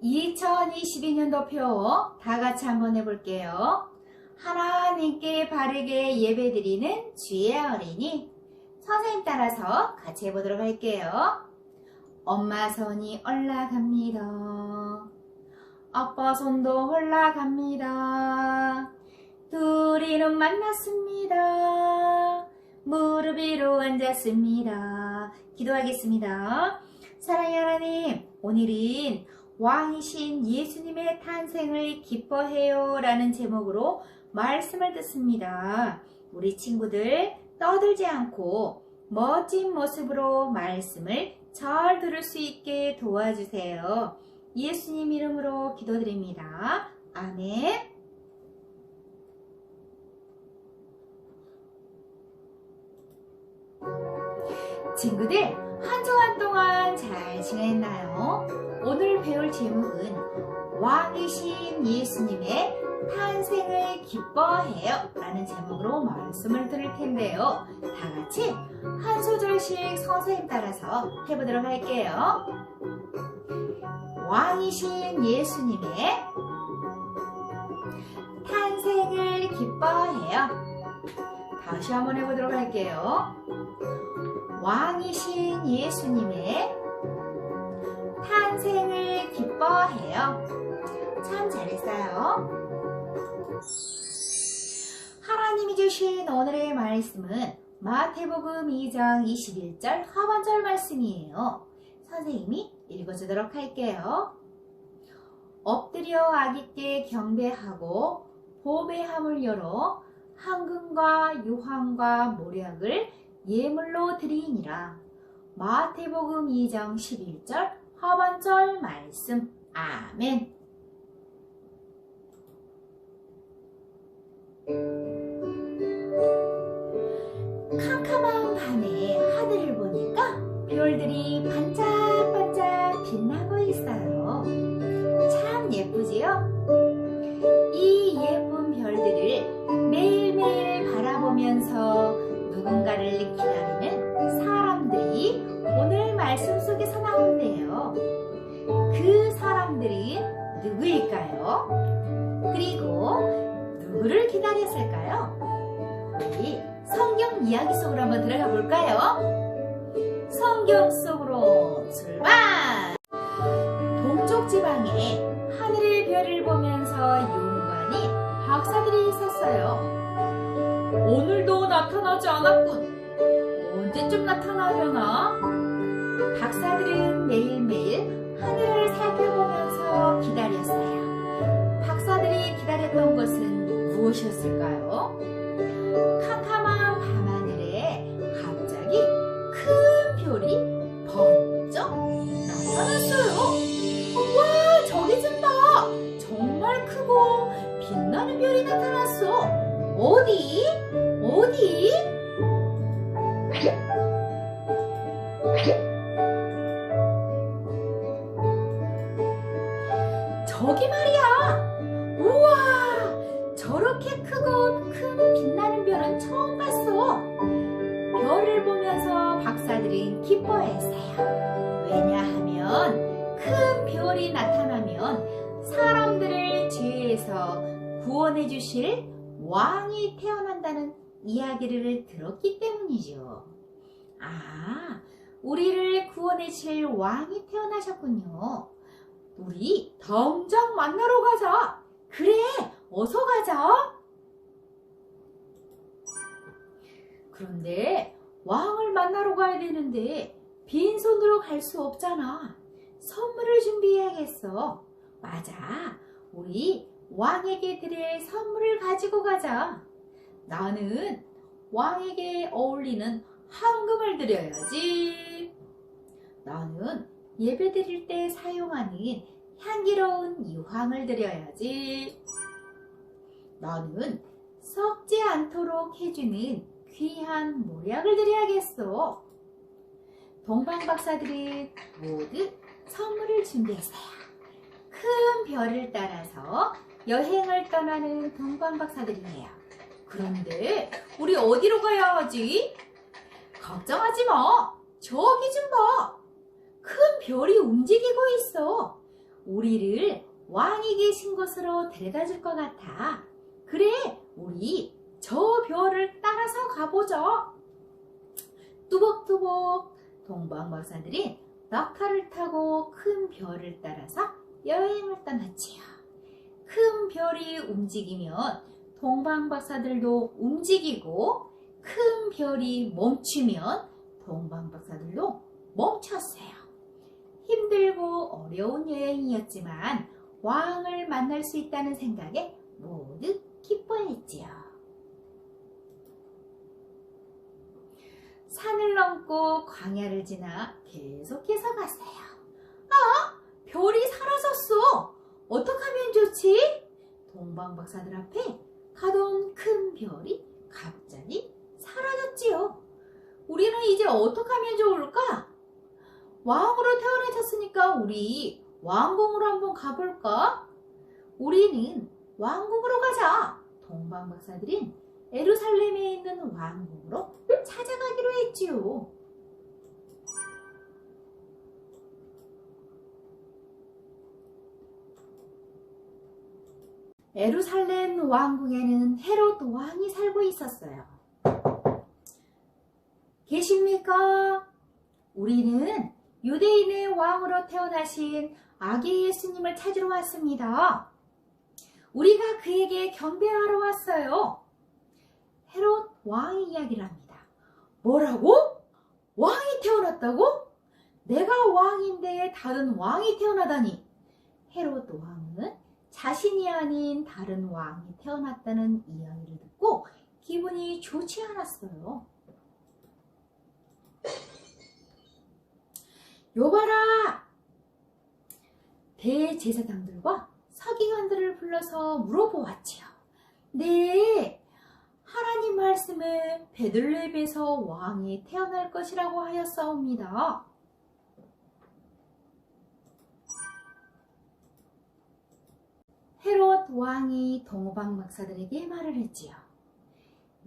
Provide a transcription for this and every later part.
2022년도표 다 같이 한번 해볼게요. 하나님께 바르게 예배드리는 주의 어린이. 선생님 따라서 같이 해보도록 할게요. 엄마 손이 올라갑니다. 아빠 손도 올라갑니다. 둘이는 만났습니다. 무릎 위로 앉았습니다. 기도하겠습니다. 사랑의 하나님, 오늘은 왕이신 예수님의 탄생을 기뻐해요 라는 제목으로 말씀을 듣습니다. 우리 친구들 떠들지 않고 멋진 모습으로 말씀을 잘 들을 수 있게 도와주세요. 예수님 이름으로 기도드립니다. 아멘. 친구들, 한 주간 동안 잘 지냈나요? 오늘 배울 제목은 왕이신 예수님의 탄생을 기뻐해요 라는 제목으로 말씀을 드릴 텐데요. 다 같이 한 소절씩 선생님 따라서 해보도록 할게요. 왕이신 예수님의 탄생을 기뻐해요. 다시 한번 해보도록 할게요. 왕이신 예수님의 탄생을 기뻐해요. 참 잘했어요. 하나님이 주신 오늘의 말씀은 마태복음 2장 21절 하반절 말씀이에요. 선생님이 읽어주도록 할게요. 엎드려 아기께 경배하고 보배함을 열어 황금과 유황과 모략을 예물로 드리니라. 마태복음 2장 11절 하반절 말씀. 아멘. 캄캄한 밤에 하늘을 보니까 별들이 반짝반짝 빛나고 있어요. 참 예쁘지요? 이 예쁜 별들을 매일매일 바라보면서 누군가를 기다리는 사람들이 오늘 말씀 속에서 나온대요. 그 사람들은 누구일까요? 그리고 누구를 기다렸을까요? 우리 성경 이야기 속으로 한번 들어가 볼까요? 성경 속으로 출발! 동쪽 지방에 하늘의 별을 보면서 용관이 박사들이 있었어요. 오늘도 나타나지 않았군. 언제쯤 나타나려나? 박사들은 매일매일 하늘을 살펴보면서 기다렸어요. 박사들이 기다렸던 것은 무엇이었을까요? 캄캄한 밤하늘에 갑자기 큰 별이 번쩍 나타났어요. 와, 저기 좀 봐! 정말 크고 빛나는 별이 나타났어. 어디? 어디? 저기 말이야. 우와, 저렇게 크고 큰 빛나는 별은 처음 봤어. 별을 보면서 박사들은 기뻐했어요. 왜냐하면 큰 별이 나타나면 사람들을 죄에서 구원해 주실 왕이 태어난다는 이야기를 들었기 때문이죠. 아, 우리를 구원해 주실 왕이 태어나셨군요. 우리 당장 만나러 가자. 그래, 어서 가자. 그런데 왕을 만나러 가야 되는데 빈손으로 갈 수 없잖아. 선물을 준비해야겠어. 맞아, 우리 왕에게 드릴 선물을 가지고 가자. 나는 왕에게 어울리는 황금을 드려야지. 나는 예배 드릴 때 사용하는 향기로운 유황을 드려야지. 나는 썩지 않도록 해주는 귀한 모략을 드려야겠어. 동방박사들은 모두 선물을 준비했어요. 큰 별을 따라서 여행을 떠나는 동방박사들이에요. 그런데 우리 어디로 가야 하지? 걱정하지 마. 저기 좀 봐. 큰 별이 움직이고 있어. 우리를 왕이 계신 곳으로 데려다 줄 것 같아. 그래, 우리 저 별을 따라서 가보자. 뚜벅뚜벅 동방박사들이 낙하를 타고 큰 별을 따라서 여행을 떠났지요. 큰 별이 움직이면 동방박사들도 움직이고, 큰 별이 멈추면 동방박사들도 멈췄어요. 힘들고 어려운 여행이었지만 왕을 만날 수 있다는 생각에 모두 기뻐했지요. 산을 넘고 광야를 지나 계속해서 갔어요. 아! 별이 사라졌어! 어떻게 하면 좋지? 동방박사들 앞에 가던 큰 별이 갑자기 사라졌지요. 우리는 이제 어떻게 하면 좋을까? 왕으로 태어나셨으니까 우리 왕궁으로 한번 가볼까? 우리는 왕궁으로 가자. 동방박사들은 예루살렘에 있는 왕궁으로 찾아가기로 했지요. 예루살렘 왕궁에는 헤롯 왕이 살고 있었어요. 계십니까? 우리는 유대인의 왕으로 태어나신 아기 예수님을 찾으러 왔습니다. 우리가 그에게 경배하러 왔어요. 헤롯 왕의 이야기를 합니다. 뭐라고? 왕이 태어났다고? 내가 왕인데 다른 왕이 태어나다니. 헤롯 왕은 자신이 아닌 다른 왕이 태어났다는 이야기를 듣고 기분이 좋지 않았어요. 여봐라! 대제사장들과 서기관들을 불러서 물어보았지요. 네, 하나님 말씀에 베들레헴에서 왕이 태어날 것이라고 하였사옵니다. 헤롯 왕이 동방박사들에게 말을 했지요.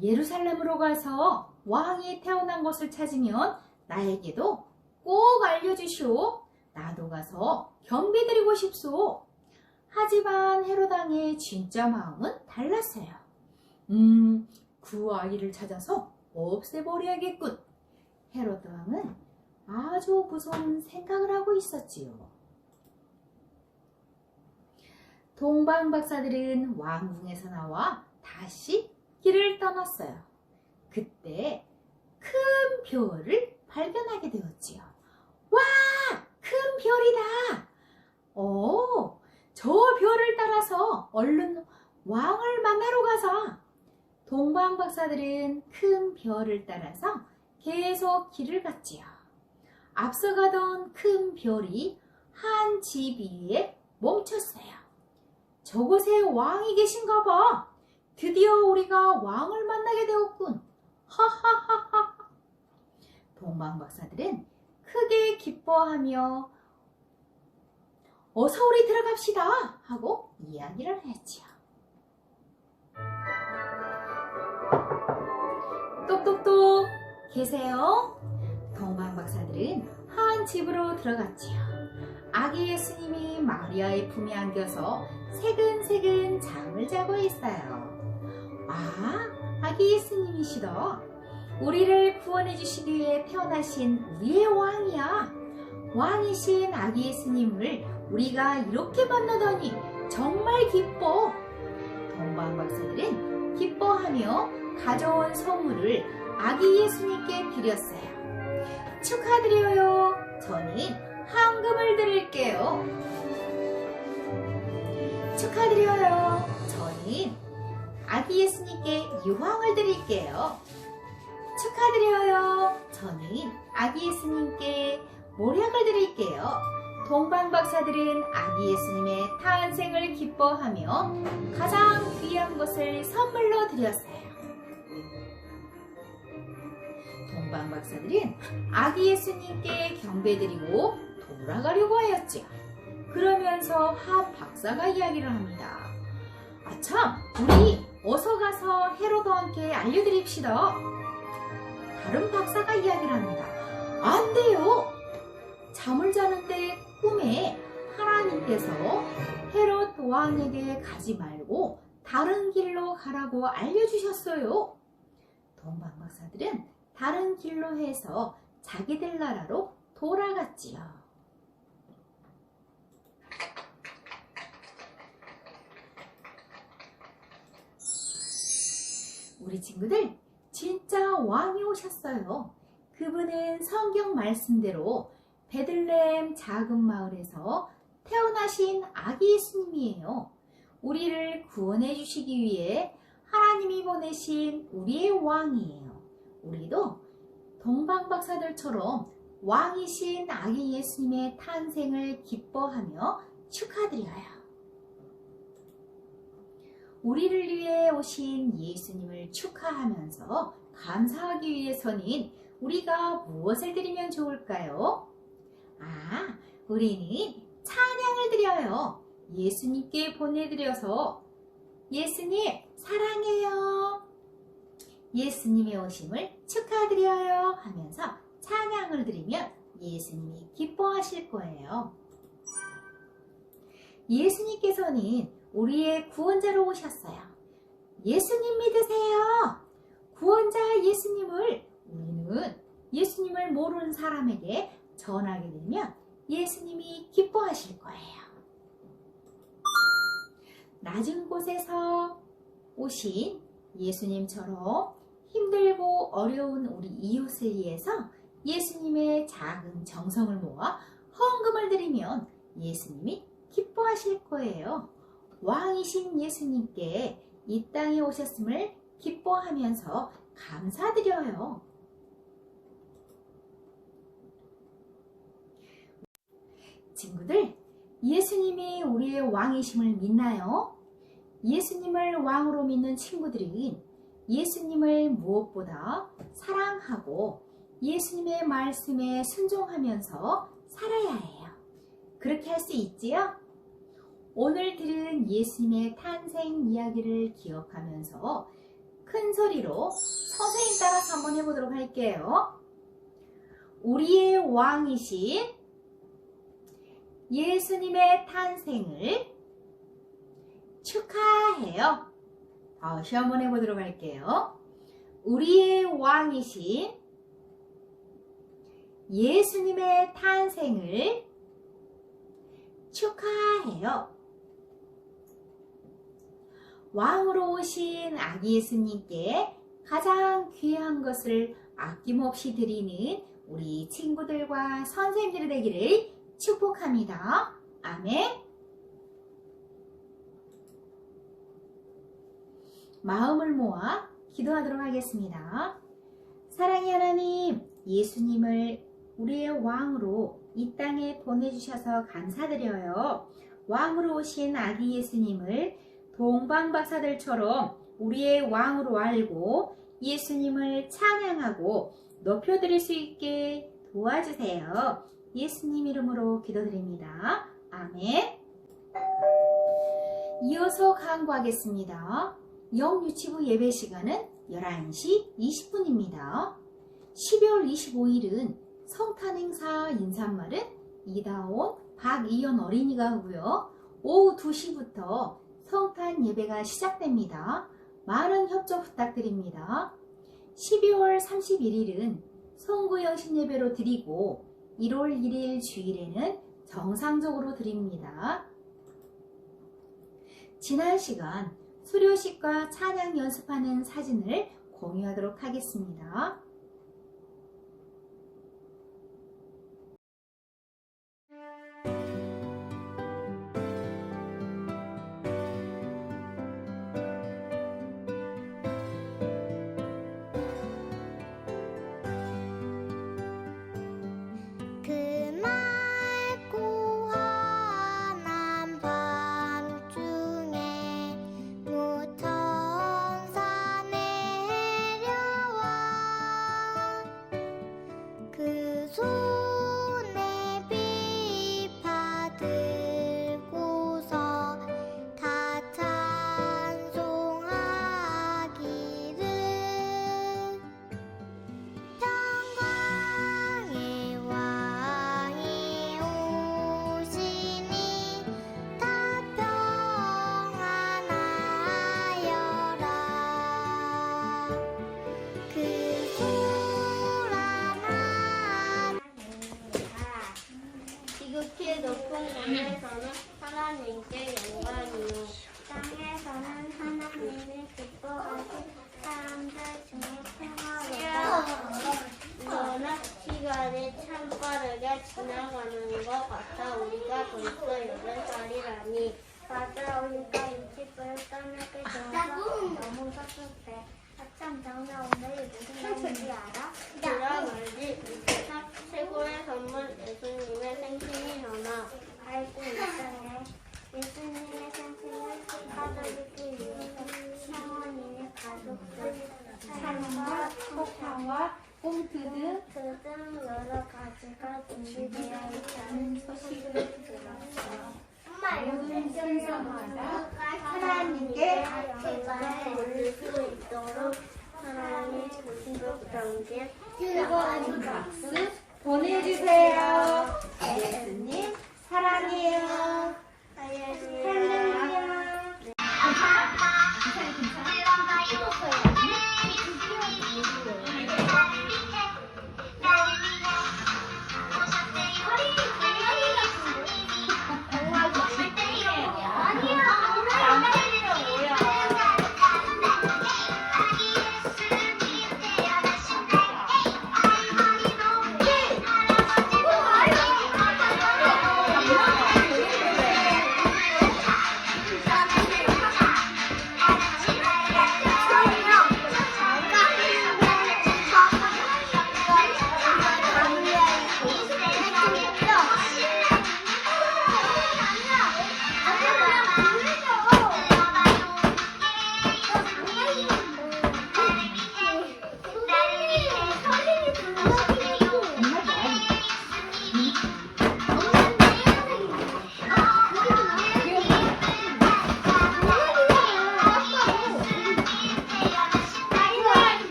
예루살렘으로 가서 왕이 태어난 것을 찾으면 나에게도 꼭 알려주시오. 나도 가서 경배드리고 싶소. 하지만 헤롯 왕의 진짜 마음은 달랐어요. 그 아이를 찾아서 없애버려야겠군. 헤롯 왕은 아주 무서운 생각을 하고 있었지요. 동방박사들은 왕궁에서 나와 다시 길을 떠났어요. 그때 큰 별을 발견하게 되었지요. 와! 큰 별이다! 저 별을 따라서 얼른 왕을 만나러 가자. 동방박사들은 큰 별을 따라서 계속 길을 갔지요. 앞서가던 큰 별이 한 집 위에 멈췄어요. 저곳에 왕이 계신가 봐. 드디어 우리가 왕을 만나게 되었군. 하하하하. 동방박사들은 크게 기뻐하며 어서 우리 들어갑시다 하고 이야기를 했지요. 똑똑똑 계세요? 동방박사들은 한 집으로 들어갔지요. 아기 예수님이 마리아의 품에 안겨서 새근새근 잠을 자고 있어요. 아, 아기 예수님이시다. 우리를 구원해 주시기 위해 태어나신 우리의 왕이야. 왕이신 아기 예수님을 우리가 이렇게 만나다니 정말 기뻐. 동방박사들은 기뻐하며 가져온 선물을 아기 예수님께 드렸어요. 축하드려요. 저는 황금을 드릴게요. 축하드려요. 저는 아기 예수님께 유황을 드릴게요. 축하드려요. 저는 아기 예수님께 모략을 드릴게요. 동방박사들은 아기 예수님의 탄생을 기뻐하며 가장 귀한 것을 선물로 드렸어요. 동방박사들은 아기 예수님께 경배드리고 돌아가려고 하였지요. 그러면서 한 박사가 이야기를 합니다. 아참, 우리 어서 가서 헤롯 왕께 알려드립시다. 다른 박사가 이야기를 합니다. 안 돼요. 잠을 자는데 꿈에 하나님께서 헤롯 왕에게 가지 말고 다른 길로 가라고 알려주셨어요. 동방박사들은 다른 길로 해서 자기들 나라로 돌아갔지요. 우리 친구들, 진짜 왕이 오셨어요. 그분은 성경 말씀대로 베들레헴 작은 마을에서 태어나신 아기 예수님이에요. 우리를 구원해 주시기 위해 하나님이 보내신 우리의 왕이에요. 우리도 동방박사들처럼 왕이신 아기 예수님의 탄생을 기뻐하며 축하드려요. 우리를 위해 오신 예수님을 축하하면서 감사하기 위해서는 우리가 무엇을 드리면 좋을까요? 우리는 찬양을 드려요. 예수님께 보내드려서 예수님 사랑해요, 예수님의 오심을 축하드려요 하면서 찬양을 드리면 예수님이 기뻐하실 거예요. 예수님께서는 우리의 구원자로 오셨어요. 예수님 믿으세요. 구원자 예수님을 우리는 예수님을 모르는 사람에게 전하게 되면 예수님이 기뻐하실 거예요. 낮은 곳에서 오신 예수님처럼 힘들고 어려운 우리 이웃을 위해서 예수님의 작은 정성을 모아 헌금을 드리면 예수님이 기뻐하실 거예요. 왕이신 예수님께 이 땅에 오셨음을 기뻐하면서 감사드려요. 친구들, 예수님이 우리의 왕이심을 믿나요? 예수님을 왕으로 믿는 친구들은 예수님을 무엇보다 사랑하고 예수님의 말씀에 순종하면서 살아야 해요. 그렇게 할 수 있지요? 오늘 들은 예수님의 탄생 이야기를 기억하면서 큰 소리로 선생님 따라서 한번 해보도록 할게요. 우리의 왕이신 예수님의 탄생을 축하해요. 다시 한번 해보도록 할게요. 우리의 왕이신 예수님의 탄생을 축하해요. 왕으로 오신 아기 예수님께 가장 귀한 것을 아낌없이 드리는 우리 친구들과 선생님들이 되기를 축복합니다. 아멘. 마음을 모아 기도하도록 하겠습니다. 사랑의 하나님, 예수님을 우리의 왕으로 이 땅에 보내주셔서 감사드려요. 왕으로 오신 아기 예수님을 동방박사들처럼 우리의 왕으로 알고 예수님을 찬양하고 높여드릴 수 있게 도와주세요. 예수님 이름으로 기도드립니다. 아멘. 이어서 강구하겠습니다. 영유치부 예배 시간은 11시 20분입니다. 12월 25일은 성탄행사 인사말은 이다온, 박이연 어린이가 하고요. 오후 2시부터 성탄 예배가 시작됩니다. 많은 협조 부탁드립니다. 12월 31일은 송구영신 예배로 드리고 1월 1일 주일에는 정상적으로 드립니다. 지난 시간 수료식과 찬양 연습하는 사진을 공유하도록 하겠습니다. 빠르게 지나가는 것 같아. 우리가 벌써 8살이라니. 맞아, 우리가 유치부를 떠나게 되어서 너무 서툴해. 아참, 정말 오늘이 무슨 날인지 알아? 그라 말지. 이 세상 최고의 선물 예수님의 생신이잖아. 아이고, 이상해. 예수님의 생신을 축하드리기 위해서 사모님의 가족들, 삶과 폭파와 꽁트 등 여러 가지가 준비되어 있다는 소식을 들었어. 모든 순서마다 하나님께 제발 올릴 수 있도록 하나님의 축복 담긴 뜨거운 박수 보내주세요. 예수님 사랑해요. 할렐루야.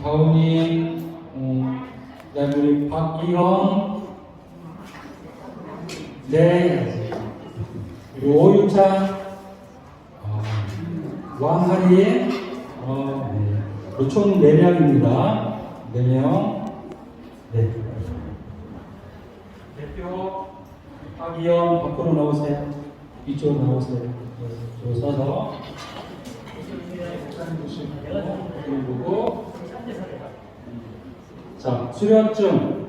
다운이, 그다음에 우리 박이형, 네, 그리고 오유찬, 왕하리, 네. 총 4명입니다. 4명. 네. 대표 박이형 밖으로 나오세요. 이쪽으로 나오세요. 이쪽으로 서서. 그리고 자, 수료증.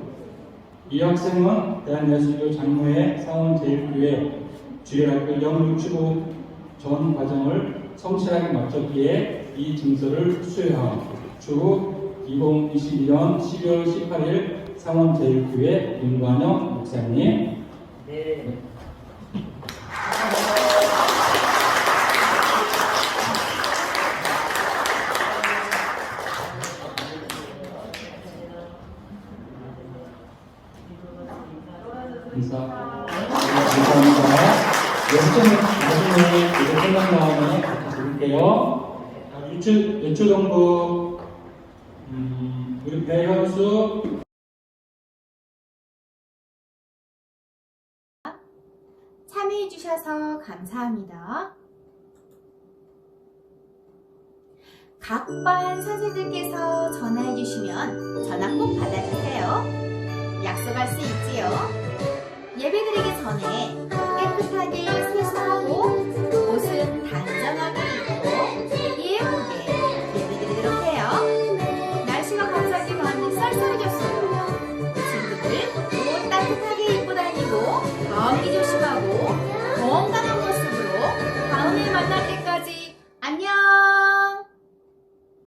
이 학생은 대한예수교 장로회 상원제일교회 주일학교 영육치부 전 과정을 성실하게 마쳤기에 이 증서를 수여함. 주 2022년 12월 18일 상원제일교회 윤관영 목사님. 네. 감사합니다. 나중에 이제 생각 나오면 같이 드릴게요. 유추동부 우리 배현수 참여해 주셔서 감사합니다. 각 반 선생님들께서 전화해 주시면 전화 꼭 받아주세요. 약속할 수 있지요. 예배드리기 전에